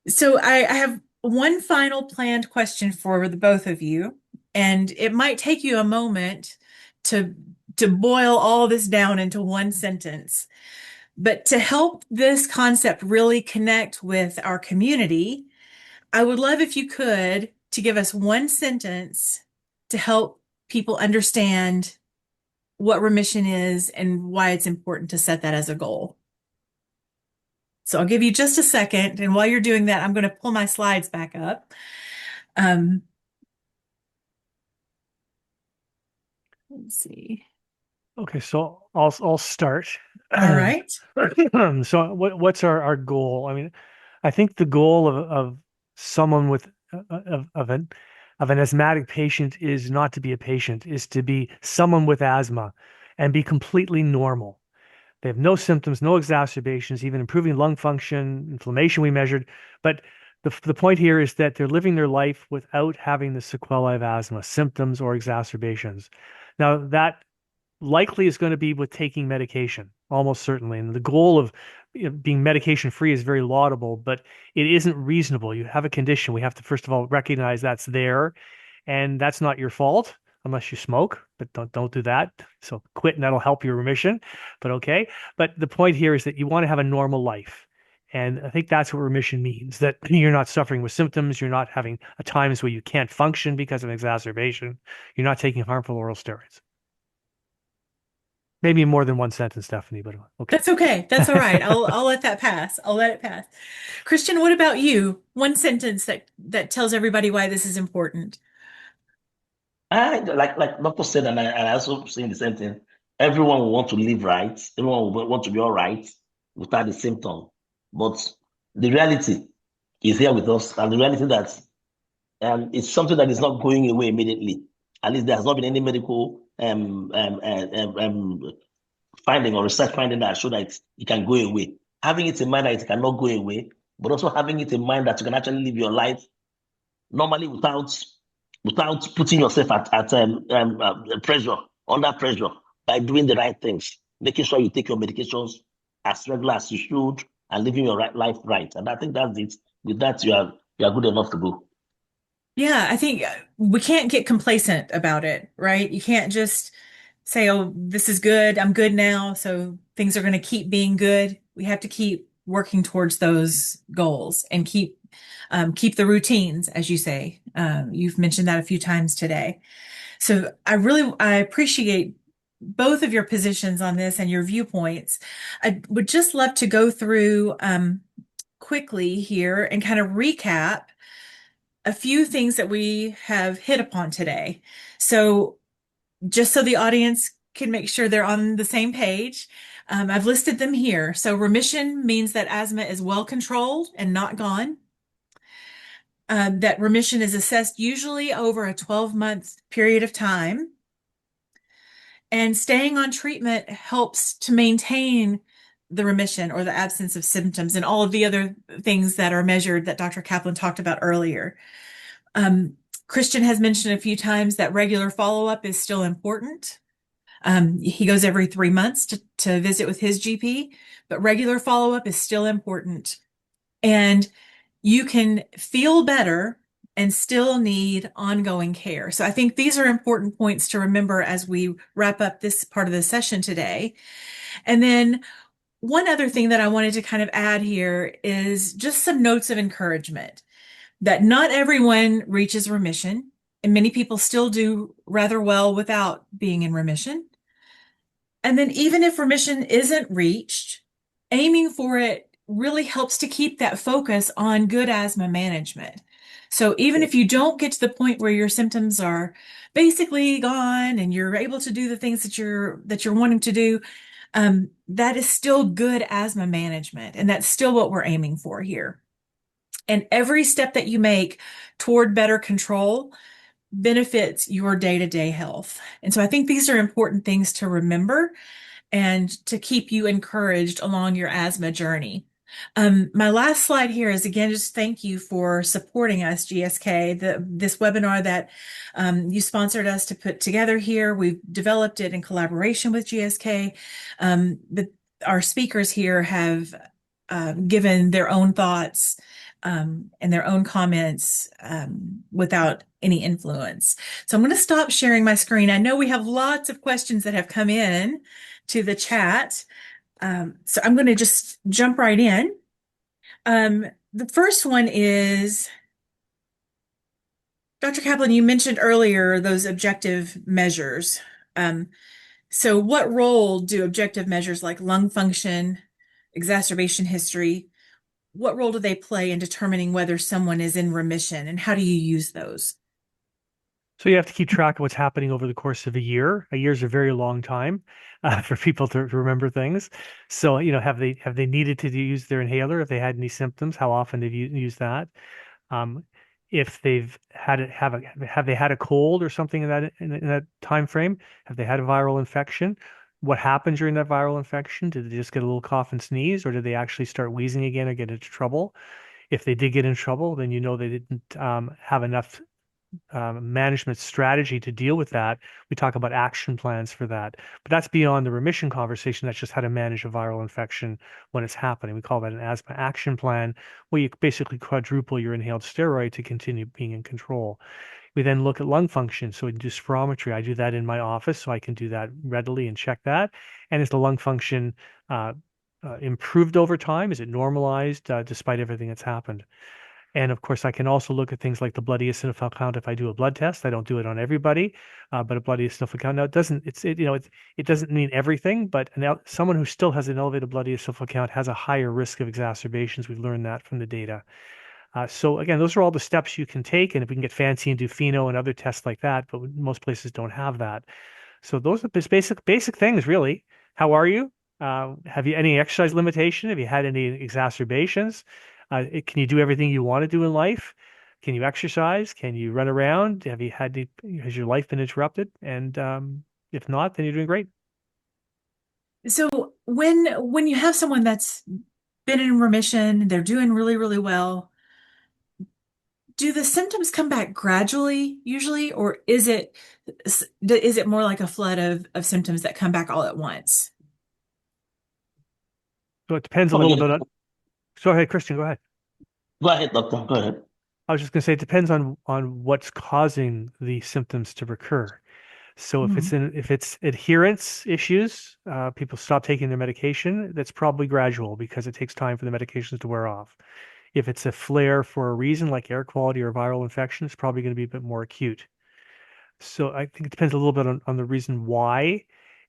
So I have one final planned question for the both of you, and it might take you a moment to boil all this down into one sentence. But to help this concept really connect with our community, I would love if you could to give us one sentence to help people understand what remission is and why it's important to set that as a goal. So I'll give you just a second, and while you're doing that, I'm going to pull my slides back up. Um, let's see. Okay, so I'll start. All right. So what's our goal? I mean, I think the goal of someone with of an asthmatic patient is not to be a patient, is to be someone with asthma and be completely normal. They have no symptoms, no exacerbations, even improving lung function, inflammation we measured. But the point here is that they're living their life without having the sequelae of asthma, symptoms or exacerbations. Now, that likely is going to be with taking medication, almost certainly. And the goal of being medication free is very laudable, but it isn't reasonable. You have a condition. We have to, first of all, recognize that's there, and that's not your fault unless you smoke, but don't do that. So quit and that'll help your remission. But okay. But the point here is that you want to have a normal life. And I think that's what remission means, that you're not suffering with symptoms, you're not having times where you can't function because of exacerbation, you're not taking harmful oral steroids. Maybe more than one sentence, Stephanie, but okay. That's okay. That's all right. I'll let that pass. I'll let it pass. Christian, what about you? One sentence that tells everybody why this is important. Like doctor said, and I also saying the same thing. Everyone will want to live right. Everyone will want to be all right without the symptom. But the reality is here with us, and the reality that it's something that is not going away immediately. At least there has not been any medical finding or research finding that show that it can go away. Having it in mind that it cannot go away, but also having it in mind that you can actually live your life normally without putting yourself at pressure, under pressure, by doing the right things, making sure you take your medications as regular as you should, and living your life right. And I think that's it. With that, you are good enough to go. Yeah, I think we can't get complacent about it, right? You can't just say, "Oh, this is good. I'm good now, so things are going to keep being good." We have to keep working towards those goals and keep the routines, as you say. You've mentioned that a few times today. So I appreciate both of your positions on this and your viewpoints. I would just love to go through quickly here and kind of recap a few things that we have hit upon today. So just so the audience can make sure they're on the same page, I've listed them here. So remission means that asthma is well controlled and not gone. That remission is assessed usually over a 12-month period of time. And staying on treatment helps to maintain the remission or the absence of symptoms and all of the other things that are measured that Dr. Kaplan talked about earlier. Christian has mentioned a few times that regular follow-up is still important. He goes every 3 months to visit with his GP, but regular follow-up is still important. And you can feel better and still need ongoing care. So I think these are important points to remember as we wrap up this part of the session today. And then one other thing that I wanted to kind of add here is just some notes of encouragement that not everyone reaches remission, and many people still do rather well without being in remission. And then even if remission isn't reached, aiming for it really helps to keep that focus on good asthma management. So even if you don't get to the point where your symptoms are basically gone and you're able to do the things that you're wanting to do, that is still good asthma management, and that's still what we're aiming for here. And every step that you make toward better control benefits your day-to-day health. And so I think these are important things to remember and to keep you encouraged along your asthma journey. My last slide here is, again, just thank you for supporting us, GSK. This webinar that you sponsored us to put together here, we've developed it in collaboration with GSK. But our speakers here have given their own thoughts and their own comments without any influence. So I'm going to stop sharing my screen. I know we have lots of questions that have come in to the chat. So I'm going to just jump right in. The first one is, Dr. Kaplan, you mentioned earlier those objective measures. So what role do objective measures like lung function, exacerbation history, what role do they play in determining whether someone is in remission, and how do you use those? So you have to keep track of what's happening over the course of a year. A year is a very long time for people to remember things. So, have they needed to use their inhaler? If they had any symptoms, how often they've used that? Um, if they've had it, have they had a cold or something in that time frame? Have they had a viral infection? What happened during that viral infection? Did they just get a little cough and sneeze, or did they actually start wheezing again or get into trouble? If they did get in trouble, then they didn't have enough management strategy to deal with that. We talk about action plans for that. But that's beyond the remission conversation. That's just how to manage a viral infection when it's happening. We call that an asthma action plan, where you basically quadruple your inhaled steroid to continue being in control. We then look at lung function. So we do spirometry. I do that in my office, so I can do that readily and check that. And is the lung function improved over time? Is it normalized despite everything that's happened? And of course, I can also look at things like the blood eosinophil count if I do a blood test. I don't do it on everybody, but a blood eosinophil count. Now, it doesn't mean everything, but someone who still has an elevated blood eosinophil count has a higher risk of exacerbations. We've learned that from the data. So again, those are all the steps you can take, and if we can get fancy and do FeNO and other tests like that, but most places don't have that. So those are the basic things, really. How are you? Have you any exercise limitation? Have you had any exacerbations? Can you do everything you want to do in life? Can you exercise? Can you run around? Has your life been interrupted? And if not, then you're doing great. So when you have someone that's been in remission, they're doing really, really well, do the symptoms come back gradually usually, or is it more like a flood of symptoms that come back all at once? So it depends a Come little again. bit on. Go ahead, Christian, go ahead. Go ahead, doctor. Go ahead. I was just going to say it depends on what's causing the symptoms to recur. So Mhm. if it's adherence issues, people stop taking their medication, that's probably gradual because it takes time for the medications to wear off. If it's a flare for a reason like air quality or viral infection, it's probably going to be a bit more acute. So I think it depends a little bit on the reason why.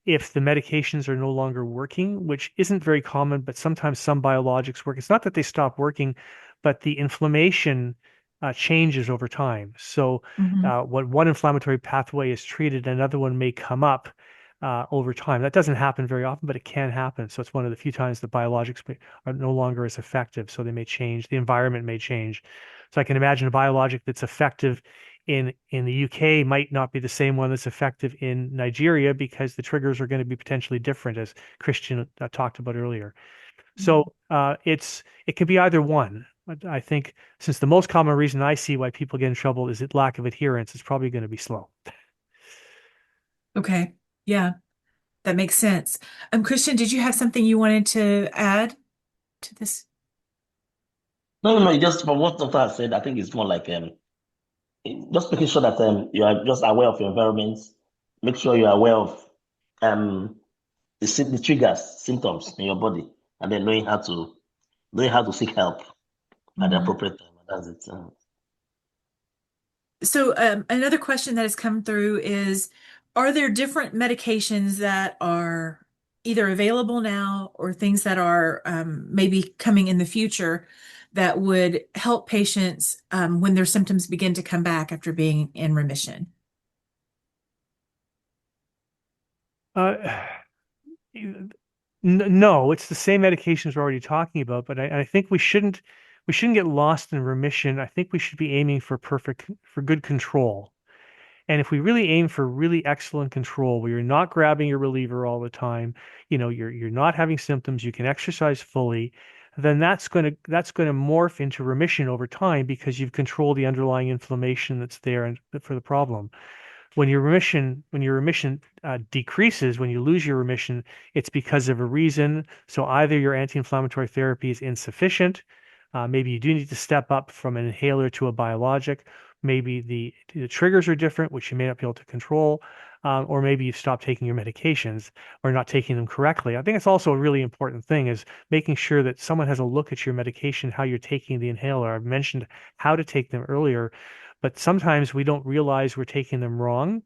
If the medications are no longer working, which isn't very common, but sometimes some biologics work. It's not that they stop working, but the inflammation changes over time. So Mhm. what one inflammatory pathway is treated, another one may come up over time. That doesn't happen very often, but it can happen. So it's one of the few times the biologics are no longer as effective. So they may change. The environment may change. So I can imagine a biologic that's effective in the UK might not be the same one that's effective in Nigeria because the triggers are going to be potentially different, as Christian talked about earlier. So it can be either one. But I think since the most common reason I see why people get in trouble is it lack of adherence, it's probably going to be slow. Okay. Yeah, that makes sense. Christian, did you have something you wanted to add to this? No, no, no. Just from what doctor has said, I think it's more like just making sure that you are just aware of your environment. Make sure you are aware of um the triggers, symptoms in your body, and then knowing how to seek help at the Mhm. appropriate time. That's it. So, another question that has come through is, are there different medications that are either available now or things that are maybe coming in the future that would help patients when their symptoms begin to come back after being in remission? Uh, no, it's the same medications we're already talking about, but I think we shouldn't get lost in remission. I think we should be aiming for good control. And if we really aim for really excellent control, where you're not grabbing your reliever all the time, you're not having symptoms, you can exercise fully, then that's going to morph into remission over time because you've controlled the underlying inflammation that's there and for the problem. When your remission decreases, when you lose your remission, it's because of a reason. So either your anti-inflammatory therapy is insufficient, Maybe you do need to step up from an inhaler to a biologic. Maybe the triggers are different, which you may not be able to control. Or maybe you've stopped taking your medications or not taking them correctly. I think it's also a really important thing is making sure that someone has a look at your medication, how you're taking the inhaler. I've mentioned how to take them earlier, but sometimes we don't realize we're taking them wrong.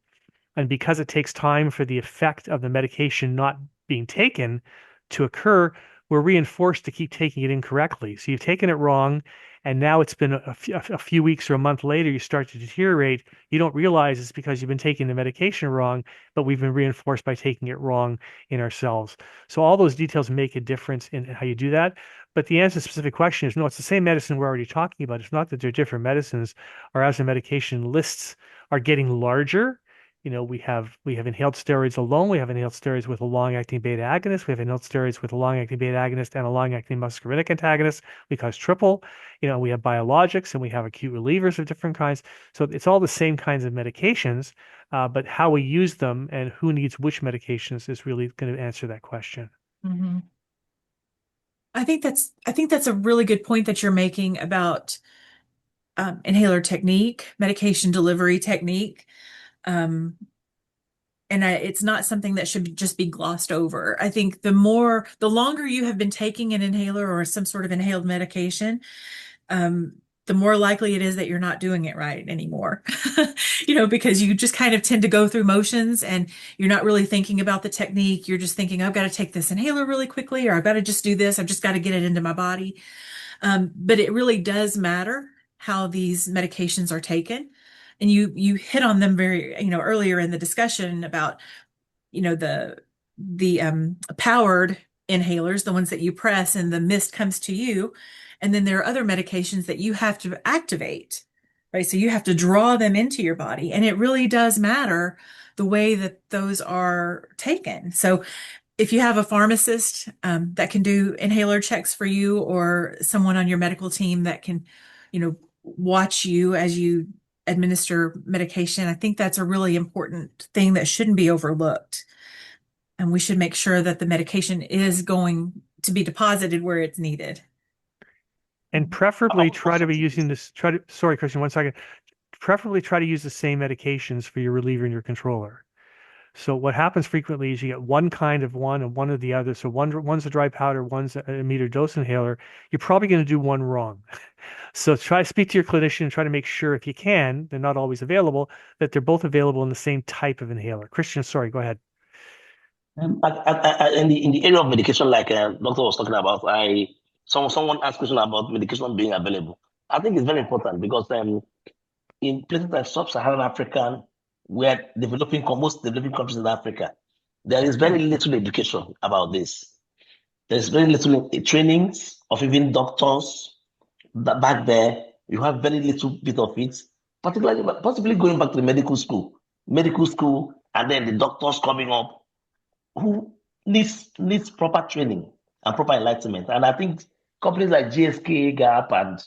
And because it takes time for the effect of the medication not being taken to occur, we're reinforced to keep taking it incorrectly. So you've taken it wrong, and now it's been a few weeks or a month later, you start to deteriorate. You don't realize it's because you've been taking the medication wrong, but we've been reinforced by taking it wrong in ourselves. So all those details make a difference in how you do that. But the answer to the specific question is no, it's the same medicine we're already talking about. It's not that they're different medicines. Our asthma medication lists are getting larger. We have inhaled steroids alone. We have inhaled steroids with a long-acting beta agonist. We have inhaled steroids with a long-acting beta agonist and a long-acting muscarinic antagonist. We cause triple. We have biologics and we have acute relievers of different kinds. So it's all the same kinds of medications, but how we use them and who needs which medications is really going to answer that question. Mhm. I think that's a really good point that you're making about inhaler technique, medication delivery technique. Um, and it's not something that should just be glossed over. I think the longer you have been taking an inhaler or some sort of inhaled medication, um, the more likely it is that you're not doing it right anymore. Because you just kind of tend to go through motions and you're not really thinking about the technique. You're just thinking, I've got to take this inhaler really quickly, or I've got to just do this. I've just got to get it into my body. But it really does matter how these medications are taken. And you hit on them very, earlier in the discussion about, the powered inhalers, the ones that you press and the mist comes to you. And then there are other medications that you have to activate, right? So you have to draw them into your body. And it really does matter the way that those are taken. So if you have a pharmacist that can do inhaler checks for you, or someone on your medical team that can, watch you as you administer medication, I think that's a really important thing that shouldn't be overlooked. And we should make sure that the medication is going to be deposited where it's needed. And preferably try to be using this, sorry, Christian, 1 second. Preferably try to use the same medications for your reliever and your controller. So what happens frequently is you get one kind of one and one of the other. So one's a dry powder, one's a meter dose inhaler. You're probably going to do one wrong. So try to speak to your clinician and try to make sure, if you can, they're not always available, that they're both available in the same type of inhaler. Christian, sorry, go ahead. In the area of medication, like doctor was talking about, someone asked question about medication being available. I think it's very important because in places like sub-Saharan Africa, where most developing countries in Africa, there is very little education about this. There's very little trainings of even doctors. Back there, you have very little bit of it, particularly possibly going back to the medical school, and then the doctors coming up who needs proper training and proper enlightenment. And I think companies like GSK, GAP, and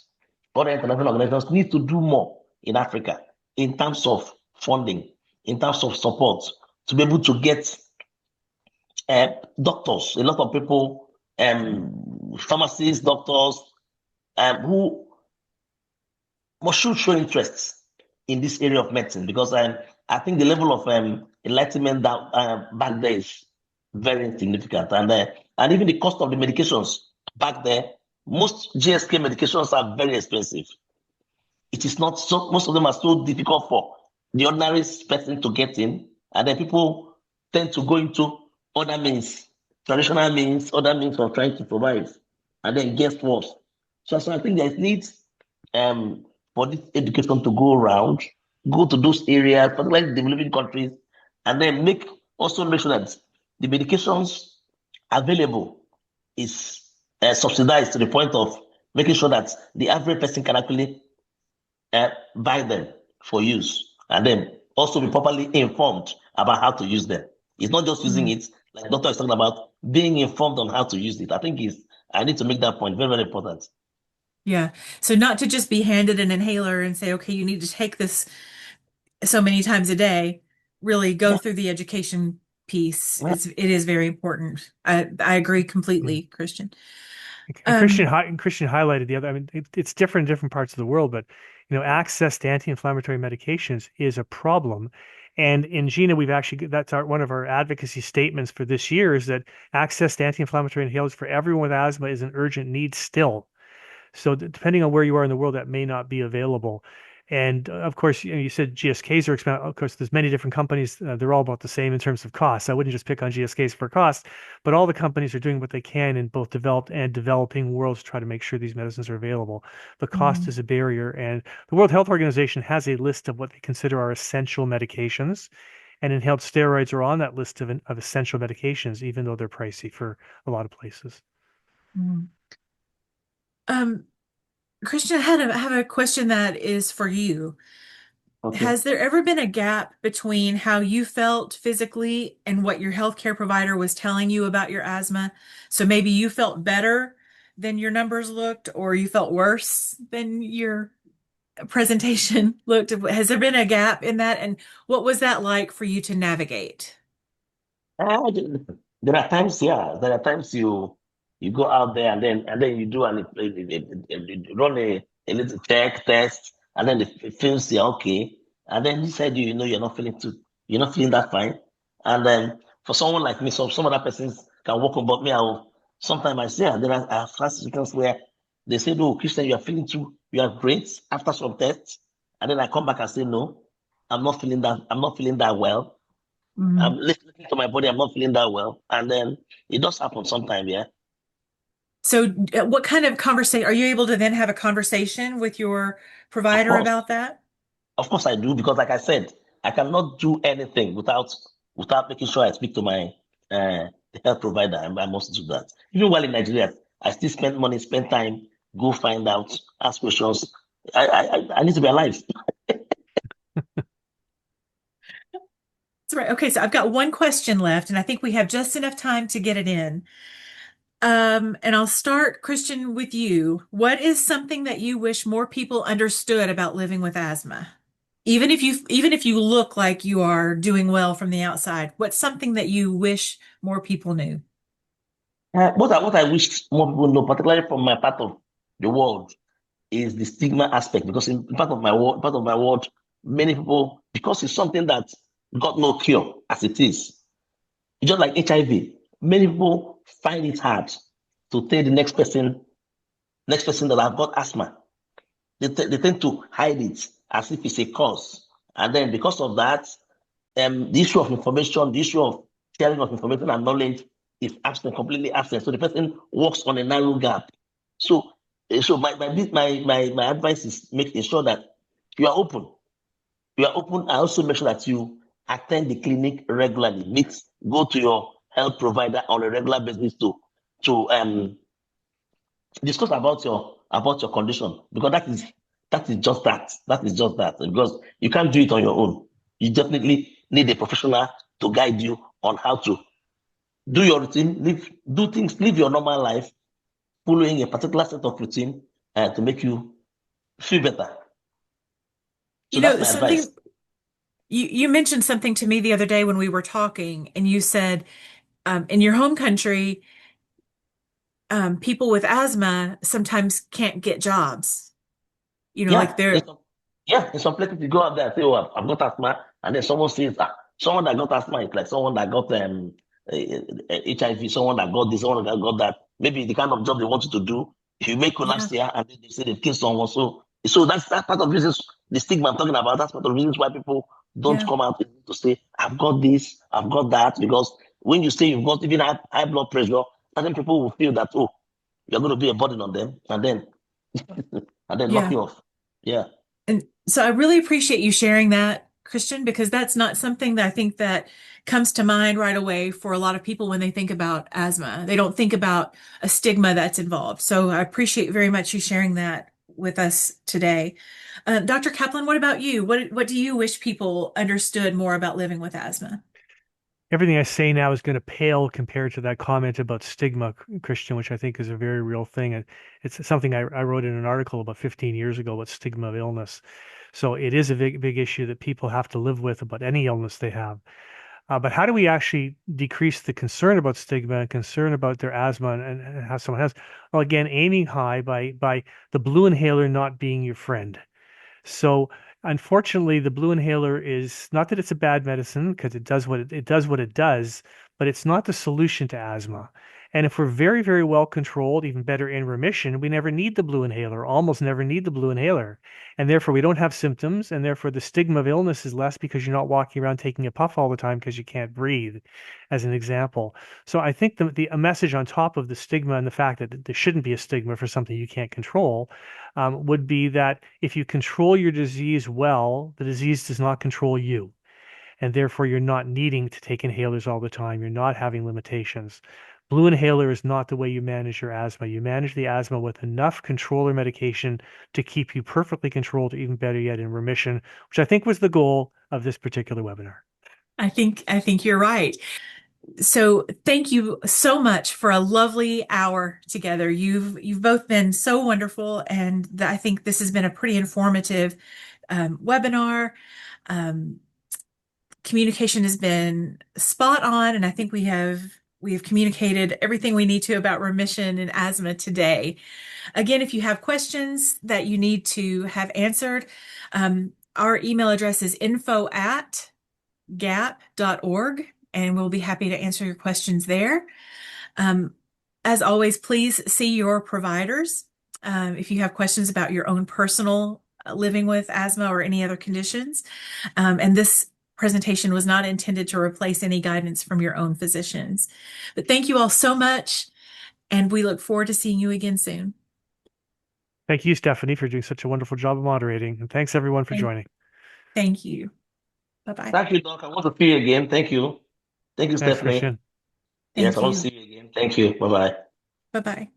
other international organizations need to do more in Africa in terms of funding, in terms of support, to be able to get doctors, a lot of people, pharmacists, doctors, who should show interest in this area of medicine, because I think the level of enlightenment back there is very insignificant, and even the cost of the medications back there, most GSK medications are very expensive. It is not so, most of them are so difficult for the ordinary person to get in, and then people tend to go into other means, traditional means, other means of trying to survive, and then get worse. So I think there is need for this education to go around, go to those areas, particularly developing countries, and then make sure that the medications available is subsidized to the point of making sure that the average person can actually buy them for use, and then also be properly informed about how to use them. It's not just using it, like the doctor is talking about, being informed on how to use it. I need to make that point very, very important. Yeah. So not to just be handed an inhaler and say, okay, you need to take this so many times a day, really go Yeah. through the education piece. Yeah. It is very important. I agree completely, Christian. And Christian, Um, Christian highlighted the other. I mean, it's different in different parts of the world, but access to anti-inflammatory medications is a problem. And in GINA, we've actually that's one of our advocacy statements for this year is that access to anti-inflammatory inhalers for everyone with asthma is an urgent need still. So depending on where you are in the world, that may not be available. And of course, you said GSKs are expensive. Of course, there's many different companies. They're all about the same in terms of costs. I wouldn't just pick on GSKs for cost, but all the companies are doing what they can in both developed and developing worlds to try to make sure these medicines are available. But cost mhm, is a barrier. And the World Health Organization has a list of what they consider are essential medications. And inhaled steroids are on that list of essential medications, even though they're pricey for a lot of places. mhm. Um, Christian, I have a question that is for you. Okay. Has there ever been a gap between how you felt physically and what your healthcare provider was telling you about your asthma? So maybe you felt better than your numbers looked, or you felt worse than your presentation looked. Has there been a gap in that? And what was that like for you to navigate? Uh, there are times, yeah, there are times you go out there and then you do run a little check test and then it feels you're okay. And then inside you, you know you're not feeling that fine. And then for someone like me, some other persons can walk on, but me, sometimes I say, I have had situations where they say, no, Christian, you are great after some tests. And then I come back and say, no, I'm not feeling that well. I'm Mhm. listening to my body. I'm not feeling that well, and then it does happen sometime. Yeah, So, what kind of conversation are you able to then have a conversation with your of provider course, about that? I do because, like I said, I cannot do anything without making sure I speak to my health provider. I must do that. Even while in Nigeria, I still spend money, spend time, go find out, ask questions. I need to be alive. That's right. Okay, so I've got one question left, and I think we have just enough time to get it in. And I'll start, Christian, with you. What is something that you wish more people understood about living with asthma? Even if you look like you are doing well from the outside, what's something that you wish more people knew? What I wish more people know, particularly from my part of the world, is the stigma aspect because in part of my world, many people because it's something that got no cure as it is. Just like HIV, many people find it hard to tell the next person that I've got asthma. They tend to hide it as if it's a cause, and then because of that, the issue of information, the issue of sharing of information and knowledge is absent, completely absent. So the person walks on a narrow gap. So, my advice is make ensure that you are open. You are open. I also make sure that you attend the clinic regularly. Go to your health provider on a regular basis to discuss about your condition because that is just that. That is just that because you can't do it on your own. You definitely need a professional to guide you on how to do your routine, live your normal life, following a particular set of routine to make you feel better. So You that's know, my advice. something you mentioned something to me the other day when we were talking, and you said in your home country, people with asthma sometimes can't get jobs. Like Yeah, they're in some places you go out there and say, "Oh, I've got asthma," and then someone says, someone that got asthma is like someone that got HIV, someone that got this, someone that got that." Maybe the kind of job they want you to do, if you make collapse yeah, here, and then they say they've killed someone. So that's part of the reasons the stigma I'm talking about. That's part of the reasons why people don't yeah, come out to say, "I've got this, I've got that," because when you say you've got even high blood pressure, I think people will feel that you're going to be a burden on them, and then knock yeah. you off. Yeah. And so I really appreciate you sharing that, Christian, because that's not something that I think that comes to mind right away for a lot of people when they think about asthma. They don't think about a stigma that's involved. So I appreciate very much you sharing that with us today. Dr. Kaplan, what about you? What do you wish people understood more about living with asthma? Everything I say now is going to pale compared to that comment about stigma, Christian, which I think is a very real thing. And it's something I wrote in an article about 15 years ago about stigma of illness. So it is a big issue that people have to live with about any illness they have. But how do we actually decrease the concern about stigma and concern about their asthma and how someone has? Well, again, aiming high by the blue inhaler not being your friend. So unfortunately, the blue inhaler is not that it's a bad medicine because it does it does what it does, but it's not the solution to asthma. And if we're very, very well controlled, even better in remission, we never need the blue inhaler, almost never need the blue inhaler. And therefore, we don't have symptoms. And therefore, the stigma of illness is less because you're not walking around taking a puff all the time because you can't breathe, as an example. So I think a message on top of the stigma and the fact that there shouldn't be a stigma for something you can't control would be that if you control your disease well, the disease does not control you. And therefore, you're not needing to take inhalers all the time. You're not having limitations. Blue inhaler is not the way you manage your asthma. You manage the asthma with enough controller medication to keep you perfectly controlled, or even better yet, in remission, which I think was the goal of this particular webinar. I think you're right. So thank you so much for a lovely hour together. You've both been so wonderful, and I think this has been a pretty informative webinar. Um, Communication has been spot on, and I think we have communicated everything we need to about remission and asthma today. Again, if you have questions that you need to have answered, our email address is info@gap.org, and we'll be happy to answer your questions there. Um, as always, please see your providers if you have questions about your own personal living with asthma or any other conditions. And this presentation was not intended to replace any guidance from your own physicians. But thank you all so much, and we look forward to seeing you again soon. Thank you, Stephanie, for doing such a wonderful job of moderating. And thanks, everyone, for Thank, joining. thank you. Bye-bye. Thank you, Doc. I want to see you again. Thank you. Thank you, Thanks, Stephanie. Christian. Yes, Thank I want to you. see you again. Thank you. Bye bye. Bye-bye.